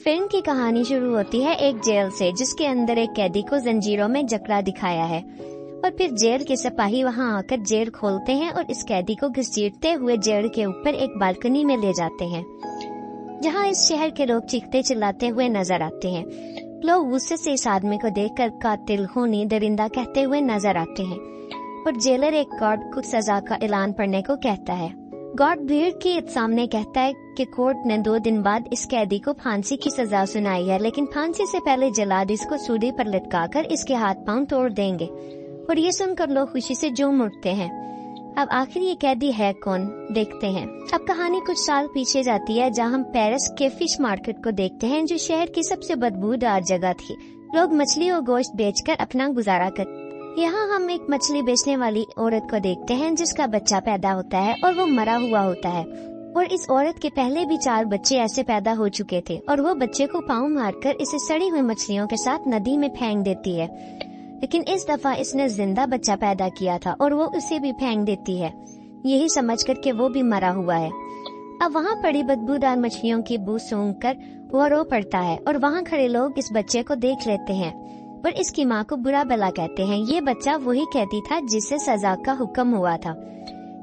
Film کی کہانی شروع ہوتی ہے ایک جیل سے، جس کے اندر ایک قیدی کو زنجیروں میں جکڑا دکھایا ہے، اور پھر جیل کے سپاہی وہاں آ کر جیل کھولتے ہیں اور اس قیدی کو گھسیٹتے ہوئے جیل کے اوپر ایک بالکنی میں لے جاتے ہیں، جہاں اس شہر کے لوگ چیختے چلاتے ہوئے نظر آتے ہیں۔ لوگ غصے سے اس آدمی کو دیکھ کر قاتل، خونی، درندہ کہتے ہوئے نظر آتے ہیں، اور جیلر ایک گارڈ کو سزا کا اعلان پڑھنے کو کہتا ہے۔ گارڈ بھیڑ کے سامنے کہتا ہے کہ کورٹ نے 2 دن بعد اس قیدی کو پھانسی کی سزا سنائی ہے، لیکن پھانسی سے پہلے جلاد اس کو سولی پر لٹکا کر اس کے ہاتھ پاؤں توڑ دیں گے، اور یہ سن کر لوگ خوشی سے جھوم اٹھتے ہیں۔ اب آخر یہ قیدی ہے کون، دیکھتے ہیں۔ اب کہانی کچھ سال پیچھے جاتی ہے، جہاں ہم پیرس کے فش مارکیٹ کو دیکھتے ہیں، جو شہر کی سب سے بدبودار جگہ تھی۔ لوگ مچھلی اور گوشت بیچ کر اپنا گزارا کرتے۔ یہاں ہم ایک مچھلی بیچنے والی عورت کو دیکھتے ہیں جس کا بچہ پیدا ہوتا ہے اور وہ مرا ہوا ہوتا ہے، اور اس عورت کے پہلے بھی 4 بچے ایسے پیدا ہو چکے تھے، اور وہ بچے کو پاؤں مار کر اسے سڑی ہوئی مچھلیوں کے ساتھ ندی میں پھینک دیتی ہے، لیکن اس دفعہ اس نے زندہ بچہ پیدا کیا تھا اور وہ اسے بھی پھینک دیتی ہے، یہی سمجھ کر کہ وہ بھی مرا ہوا ہے۔ اب وہاں پڑی بدبودار مچھلیوں کی بو سونگھ کر وہ رو پڑتا ہے، اور وہاں کھڑے لوگ اس بچے کو دیکھ لیتے ہیں اور اس کی ماں کو برا بلا کہتے ہیں۔ یہ بچہ وہی قیدی تھا جسے سزا کا حکم ہوا تھا۔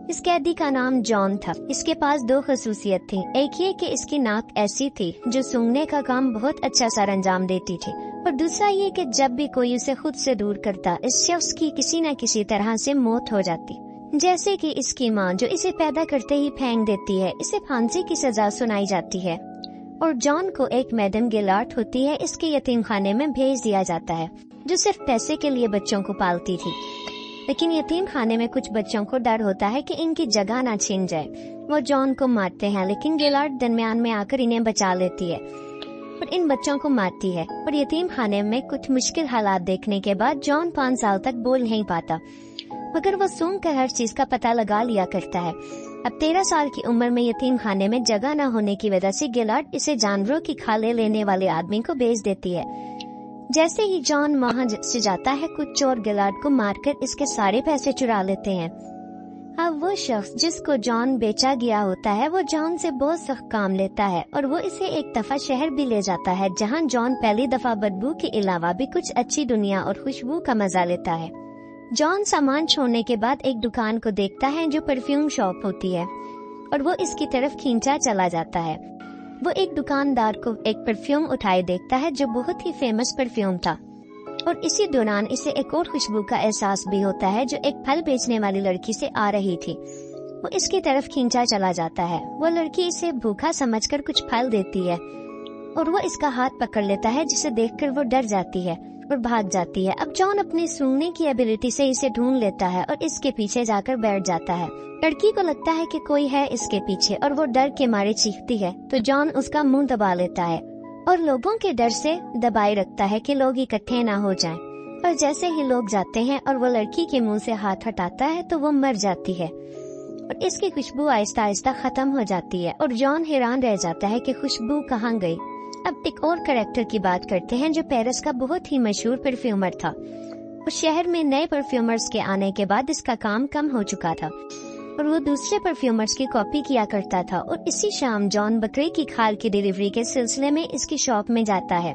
اس قیدی کا نام جان تھا۔ اس کے پاس 2 خصوصیت تھی، ایک یہ کہ اس کی ناک ایسی تھی جو سونگھنے کا کام بہت اچھا سر انجام دیتی تھی، اور دوسرا یہ کہ جب بھی کوئی اسے خود سے دور کرتا، اس شخص کی کسی نہ کسی طرح سے موت ہو جاتی، جیسے کہ اس کی ماں جو اسے پیدا کرتے ہی پھینک دیتی ہے۔ اسے پھانسی کی سزا سنائی جاتی ہے، اور جان کو ایک میڈم گیلارٹ ہوتی ہے، اس کے یتیم خانے میں بھیج دیا جاتا ہے، جو صرف پیسے کے لیے بچوں کو پالتی تھی۔ لیکن یتیم خانے میں کچھ بچوں کو ڈر ہوتا ہے کہ ان کی جگہ نہ چھن جائے۔ وہ جان کو مارتے ہیں، لیکن گیلارٹ درمیان میں آ کر انہیں بچا لیتی ہے اور ان بچوں کو مارتی ہے، اور یتیم خانے میں کچھ مشکل حالات دیکھنے کے بعد جان 5 سال تک بول نہیں پاتا، مگر وہ سونگ کر ہر چیز کا پتہ لگا لیا کرتا ہے۔ اب 13 سال کی عمر میں یتیم خانے میں جگہ نہ ہونے کی وجہ سے گیلارٹ اسے جانوروں کی کھالیں لینے والے آدمی کو بیچ دیتی ہے۔ جیسے ہی جان وہاں سے جاتا ہے، کچھ چور گیلارٹ کو مار کر اس کے سارے پیسے چرا لیتے ہیں۔ اب وہ شخص جس کو جان بیچا گیا ہوتا ہے، وہ جان سے بہت سخت کام لیتا ہے، اور وہ اسے ایک دفعہ شہر بھی لے جاتا ہے، جہاں جان پہلی دفعہ بدبو کے علاوہ بھی کچھ اچھی دنیا اور خوشبو کا مزہ لیتا ہے۔ جان سامان چھوڑنے کے بعد ایک دکان کو دیکھتا ہے جو پرفیوم شاپ ہوتی ہے، اور وہ اس کی طرف کھینچا چلا جاتا ہے۔ وہ ایک دکاندار کو ایک پرفیوم اٹھائے دیکھتا ہے جو بہت ہی فیمس پرفیوم تھا، اور اسی دوران اسے ایک اور خوشبو کا احساس بھی ہوتا ہے جو ایک پھل بیچنے والی لڑکی سے آ رہی تھی۔ وہ اس کی طرف کھینچا چلا جاتا ہے۔ وہ لڑکی اسے بھوکا سمجھ کر کچھ پھل دیتی ہے، اور وہ اس کا ہاتھ پکڑ لیتا ہے، جسے دیکھ کر وہ ڈر جاتی ہے اور بھاگ جاتی ہے۔ اب جان اپنی سونگنے کی ایبلٹی سے اسے ڈھونڈ لیتا ہے اور اس کے پیچھے جا کر بیٹھ جاتا ہے۔ لڑکی کو لگتا ہے کہ کوئی ہے اس کے پیچھے، اور وہ ڈر کے مارے چیختی ہے، تو جان اس کا منہ دبا لیتا ہے اور لوگوں کے ڈر سے دبائے رکھتا ہے کہ لوگ اکٹھے نہ ہو جائیں، اور جیسے ہی لوگ جاتے ہیں اور وہ لڑکی کے منہ سے ہاتھ ہٹاتا ہے تو وہ مر جاتی ہے، اور اس کی خوشبو آہستہ آہستہ ختم ہو جاتی ہے، اور جان حیران رہ جاتا ہے کہ خوشبو کہاں گئی۔ اب ایک اور کریکٹر کی بات کرتے ہیں جو پیرس کا بہت ہی مشہور پرفیومر تھا۔ اس شہر میں نئے پرفیومرز کے آنے کے بعد اس کا کام کم ہو چکا تھا، اور وہ دوسرے پرفیومرز کی کاپی کیا کرتا تھا، اور اسی شام جان بکری کی کھال کی ڈیلیوری کے سلسلے میں اس کی شاپ میں جاتا ہے،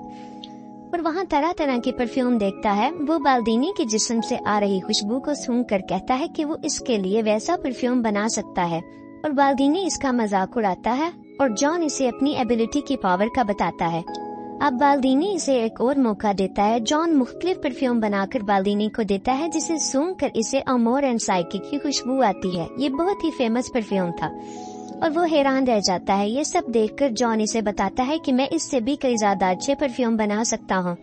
اور وہاں طرح طرح کے پرفیوم دیکھتا ہے۔ وہ بالدینی کے جسم سے آ رہی خوشبو کو سونگھ کر کہتا ہے کہ وہ اس کے لیے ویسا پرفیوم بنا سکتا ہے، اور بالدینی اس کا مذاق اڑاتا ہے، اور جان اسے اپنی ایبلٹی کی پاور کا بتاتا ہے۔ اب بالدینی اسے ایک اور موقع دیتا ہے۔ جان مختلف پرفیوم بنا کر بالدینی کو دیتا ہے، جسے سونگھ کر اسے امور اینڈ سائیکک کی خوشبو آتی ہے۔ یہ بہت ہی فیمس پرفیوم تھا، اور وہ حیران رہ جاتا ہے۔ یہ سب دیکھ کر جان اسے بتاتا ہے کہ میں اس سے بھی کئی زیادہ اچھے پرفیوم بنا سکتا ہوں،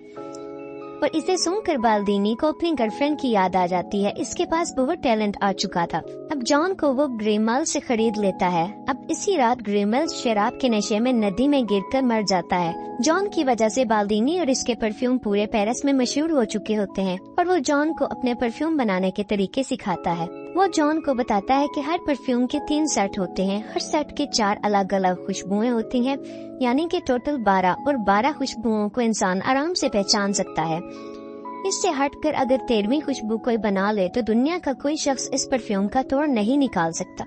اور اسے سونگھ کر بالدینی کو اپنی گرل فرینڈ کی یاد آ جاتی ہے۔ اس کے پاس بہت ٹیلنٹ آ چکا تھا۔ اب جان کو وہ گریمل سے خرید لیتا ہے۔ اب اسی رات گریمل شراب کے نشے میں ندی میں گر کر مر جاتا ہے۔ جان کی وجہ سے بالدینی اور اس کے پرفیوم پورے پیرس میں مشہور ہو چکے ہوتے ہیں، اور وہ جان کو اپنے پرفیوم بنانے کے طریقے سکھاتا ہے۔ وہ جان کو بتاتا ہے کہ ہر پرفیوم کے 3 سیٹ ہوتے ہیں، ہر سیٹ کے 4 الگ الگ خوشبوئیں ہوتی ہیں، یعنی کہ ٹوٹل 12، اور 12 خوشبوؤں کو انسان آرام سے پہچان سکتا ہے۔ اس سے ہٹ کر اگر 13ویں خوشبو کوئی بنا لے تو دنیا کا کوئی شخص اس پرفیوم کا توڑ نہیں نکال سکتا۔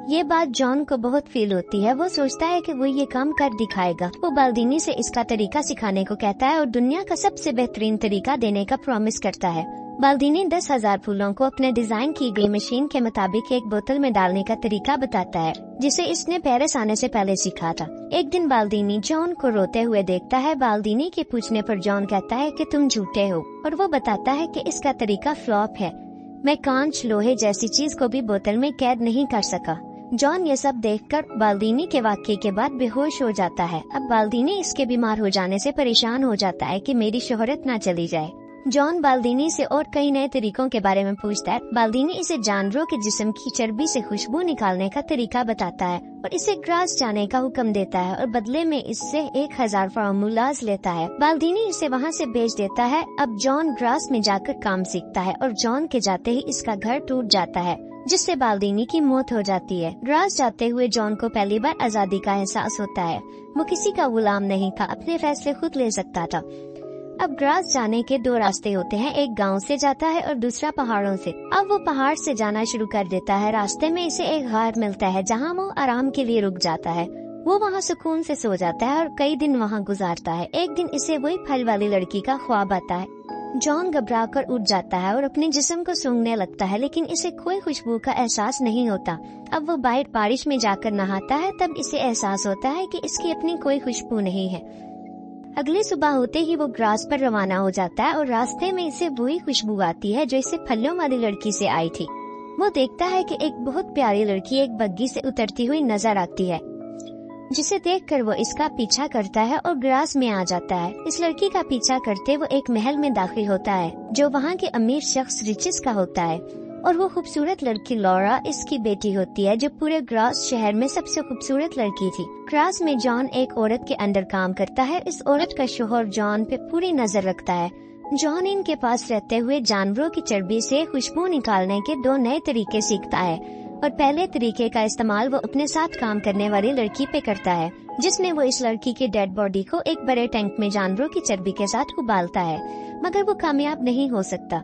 ये बात जॉन को बहुत फील होती है। वो सोचता है कि वो ये काम कर दिखाएगा। वो बाल्दीनी से इसका तरीका सिखाने को कहता है और दुनिया का सबसे बेहतरीन तरीका देने का प्रॉमिस करता है। बाल्दीनी 10,000 फूलों को अपने डिजाइन की गई मशीन के मुताबिक एक बोतल में डालने का तरीका बताता है, जिसे इसने पेरिस आने से पहले सीखा था। एक दिन बाल्दीनी जॉन को रोते हुए देखता है। बाल्दीनी के पूछने पर जॉन कहता है कि तुम झूठे हो, और वो बताता है कि इसका तरीका फ्लॉप है। मैं कांच, लोहे जैसी चीज को भी बोतल में कैद नहीं कर सका। जॉन ये सब देखकर बाल्दीनी के वाक्य के बाद बेहोश हो जाता है। अब बाल्दीनी इसके बीमार हो जाने से परेशान हो जाता है कि मेरी शोहरत ना चली जाए। जॉन बाल्दीनी से और कई नए तरीकों के बारे में पूछता है। बाल्दीनी इसे जानवरों के जिस्म की चर्बी से खुशबू निकालने का तरीका बताता है और इसे ग्रास जाने का हुक्म देता है और बदले में इससे 1000 फार्मूलाज लेता है। बाल्दीनी इसे वहाँ से भेज देता है। अब जॉन ग्रास में जाकर काम सीखता है और जॉन के जाते ही इसका घर टूट जाता है, जिससे बाल्दीनी की मौत हो जाती है। ग्रास जाते हुए जॉन को पहली बार आजादी का एहसास होता है। वो किसी का गुलाम नहीं था, अपने फैसले खुद ले सकता था। अब ग्रास जाने के 2 रास्ते होते हैं, एक गांव से जाता है और दूसरा पहाड़ों से। अब वो पहाड़ से जाना शुरू कर देता है। रास्ते में इसे एक गार मिलता है जहां वो आराम के लिए रुक जाता है। वो वहां सुकून से सो जाता है और कई दिन वहां गुजारता है। एक दिन इसे वही फल वाली लड़की का ख्वाब आता है। जॉन घबरा कर उठ जाता है और अपने जिस्म को सूंघने लगता है, लेकिन इसे कोई खुशबू का एहसास नहीं होता। अब वो बाहर बारिश में जाकर नहाता है, तब इसे एहसास होता है कि इसकी अपनी कोई खुशबू नहीं है। अगली सुबह होते ही वो ग्रास पर रवाना हो जाता है और रास्ते में इसे वही खुशबू आती है जो इसे फलों वाली लड़की से आई थी। वो देखता है कि एक बहुत प्यारी लड़की एक बग्गी से उतरती हुई नजर आती है, जिसे देखकर वो इसका पीछा करता है और ग्रास में आ जाता है। इस लड़की का पीछा करते वो एक महल में दाखिल होता है जो वहाँ के अमीर शख्स रिचिस का होता है, और वो खूबसूरत लड़की लॉरा इसकी बेटी होती है, जो पूरे ग्रास शहर में सबसे खूबसूरत लड़की थी। ग्रास में जॉन एक औरत के अंडर काम करता है। इस औरत का शोहर जॉन पे पूरी नजर रखता है। जॉन इनके पास रहते हुए जानवरों की चर्बी से खुशबू निकालने के 2 नए तरीके सीखता है, और पहले तरीके का इस्तेमाल वो अपने साथ काम करने वाली लड़की पे करता है, जिसमें वो इस लड़की की डेड बॉडी को एक बड़े टैंक में जानवरों की चर्बी के साथ उबालता है, मगर वो कामयाब नहीं हो सकता।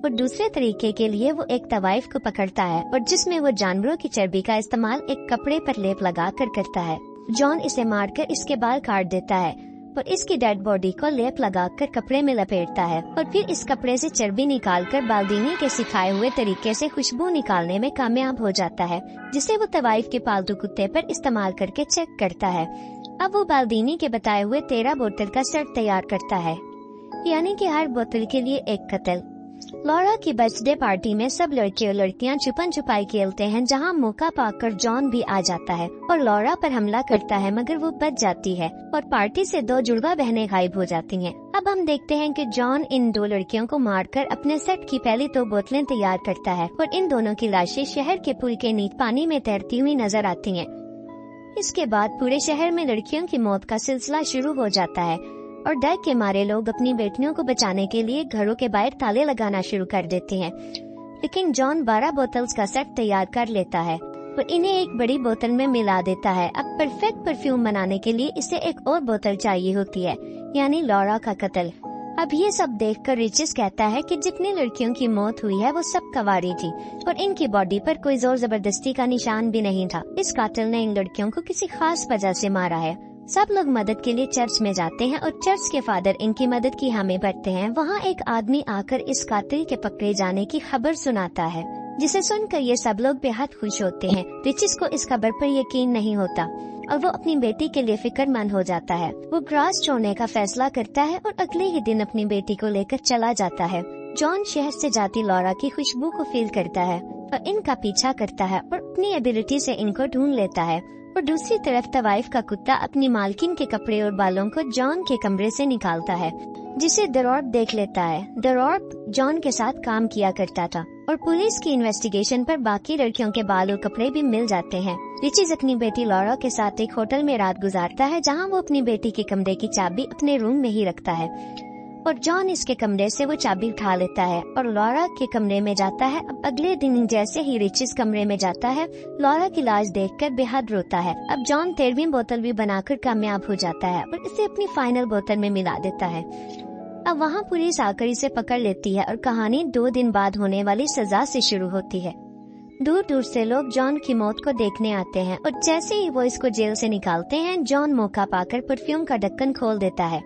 और दूसरे तरीके के लिए वो एक तवाइफ को पकड़ता है और जिसमें वो जानवरों की चर्बी का इस्तेमाल एक कपड़े पर लेप लगा कर करता है। जॉन इसे मारकर इसके बाल काट देता है और इसकी डेड बॉडी को लेप लगाकर कपड़े में लपेटता है, और फिर इस कपड़े से चर्बी निकालकर बाल्दीनी के सिखाए हुए तरीके से खुशबू निकालने में कामयाब हो जाता है, जिसे वो तवाइफ के पालतू कुत्ते पर इस्तेमाल करके चेक करता है। अब वो बाल्दीनी के बताए हुए 13 बोतल का सेट तैयार करता है, यानी कि हर बोतल के लिए एक कतल। लॉरा की बर्थडे पार्टी में सब लड़के और लड़कियां छुपन छुपाई खेलते हैं, जहां मौका पाकर जॉन भी आ जाता है और लॉरा पर हमला करता है, मगर वो बच जाती है और पार्टी से 2 जुड़वा बहनें गायब हो जाती हैं। अब हम देखते हैं कि जॉन इन 2 लड़कियों को मारकर अपने सेट की पहली 2 बोतलें तैयार करता है और इन दोनों की लाशें शहर के पुल के नीचे पानी में तैरती हुई नजर आती हैं। इसके बाद पूरे शहर में लड़कियों की मौत का सिलसिला शुरू हो जाता है और डर के मारे लोग अपनी बेटियों को बचाने के लिए घरों के बाहर ताले लगाना शुरू कर देते हैं। लेकिन जॉन 12 बोतल्स का सेट तैयार कर लेता है और इन्हें एक बड़ी बोतल में मिला देता है। अब परफेक्ट परफ्यूम बनाने के लिए इसे एक और बोतल चाहिए होती है, यानी लॉरा का कत्ल। अब ये सब देखकर रिचिस कहता है कि जितनी लड़कियों की मौत हुई है वो सब कवारी थी और इनकी बॉडी पर कोई जोर जबरदस्ती का निशान भी नहीं था। इस कातिल ने इन लड़कियों को किसी खास वजह से मारा है। सब लोग मदद के लिए चर्च में जाते हैं और चर्च के फादर इनकी मदद की हामी भरते हैं। वहाँ एक आदमी आकर इस कातिल के पकड़े जाने की खबर सुनाता है, जिसे सुनकर ये सब लोग बेहद खुश होते हैं। रिचिस को इस खबर पर यकीन नहीं होता और वो अपनी बेटी के लिए फिक्रमंद हो जाता है। वो ग्रास छोड़ने का फैसला करता है और अगले ही दिन अपनी बेटी को लेकर चला जाता है। जॉन शहर से जाती लॉरा की खुशबू को फील करता है और इनका पीछा करता है और अपनी एबिलिटी से इनको ढूंढ लेता है। और दूसरी तरफ तवाइफ का कुत्ता अपनी मालकिन के कपड़े और बालों को जॉन के कमरे से निकालता है, जिसे दरॉर्ब देख लेता है। दरॉर्ब जॉन के साथ काम किया करता था और पुलिस की इन्वेस्टिगेशन पर बाकी लड़कियों के बाल और कपड़े भी मिल जाते हैं। रिचिस अपनी बेटी लॉरा के साथ एक होटल में रात गुजारता है, जहां वो अपनी बेटी के कमरे की चाबी अपने रूम में ही रखता है और जॉन इसके कमरे से वो चाबी उठा लेता है और लॉरा के कमरे में जाता है। अब अगले दिन जैसे ही रिचिस कमरे में जाता है, लॉरा की लाश देखकर बेहद रोता है। अब जॉन 13वीं बोतल भी बनाकर कामयाब हो जाता है और इसे अपनी फाइनल बोतल में मिला देता है। अब वहाँ पुलिस आकर इसे पकड़ लेती है और कहानी 2 दिन बाद होने वाली सजा से शुरू होती है। दूर दूर से लोग जॉन की मौत को देखने आते हैं और जैसे ही वो इसको जेल से निकालते हैं, जॉन मौका पाकर परफ्यूम का ढक्कन खोल देता है।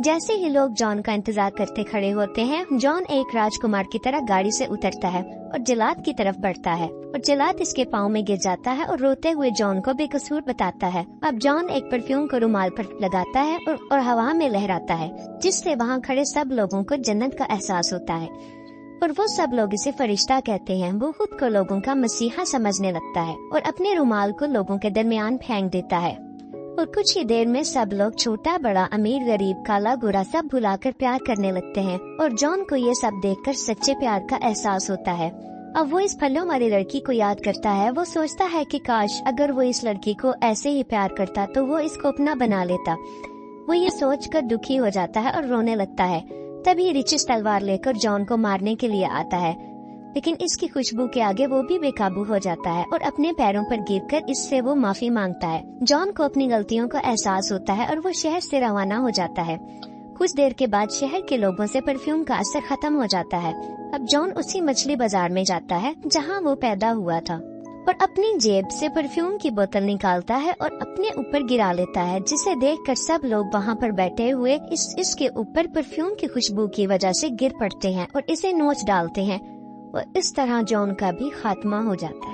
जैसे ही लोग जॉन का इंतजार करते खड़े होते हैं, जॉन एक राजकुमार की तरह गाड़ी से उतरता है और जल्लाद की तरफ बढ़ता है और जल्लाद इसके पाँव में गिर जाता है और रोते हुए जॉन को बेकसूर बताता है। अब जॉन एक परफ्यूम को रुमाल पर लगाता है और हवा में लहराता है, जिससे वहाँ खड़े सब लोगों को जन्नत का एहसास होता है और वो सब लोग इसे फरिश्ता कहते हैं। वो खुद को लोगों का मसीहा समझने लगता है और अपने रुमाल को लोगों के दरमियान फेंक देता है और कुछ ही देर में सब लोग छोटा बड़ा, अमीर गरीब, काला गोरा सब भुलाकर प्यार करने लगते हैं और जॉन को ये सब देखकर सच्चे प्यार का एहसास होता है। अब वो इस फलों वाली लड़की को याद करता है। वो सोचता है कि काश अगर वो इस लड़की को ऐसे ही प्यार करता तो वो इसको अपना बना लेता। वो ये सोचकर दुखी हो जाता है और रोने लगता है। तभी रिचिस तलवार लेकर जॉन को मारने के लिए आता है, लेकिन इसकी खुशबू के आगे वो भी बेकाबू हो जाता है और अपने पैरों पर गिरकर इससे वो माफी मांगता है। जॉन को अपनी गलतियों का एहसास होता है और वो शहर से रवाना हो जाता है। कुछ देर के बाद शहर के लोगों से परफ्यूम का असर खत्म हो जाता है। अब जॉन उसी मछली बाजार में जाता है जहाँ वो पैदा हुआ था और अपनी जेब से परफ्यूम की बोतल निकालता है और अपने ऊपर गिरा लेता है, जिसे देखकर सब लोग वहाँ पर बैठे हुए इसके ऊपर परफ्यूम की खुशबू की वजह से गिर पड़ते हैं और इसे नोच डालते हैं और इस तरह जॉन का भी खात्मा हो जाता है।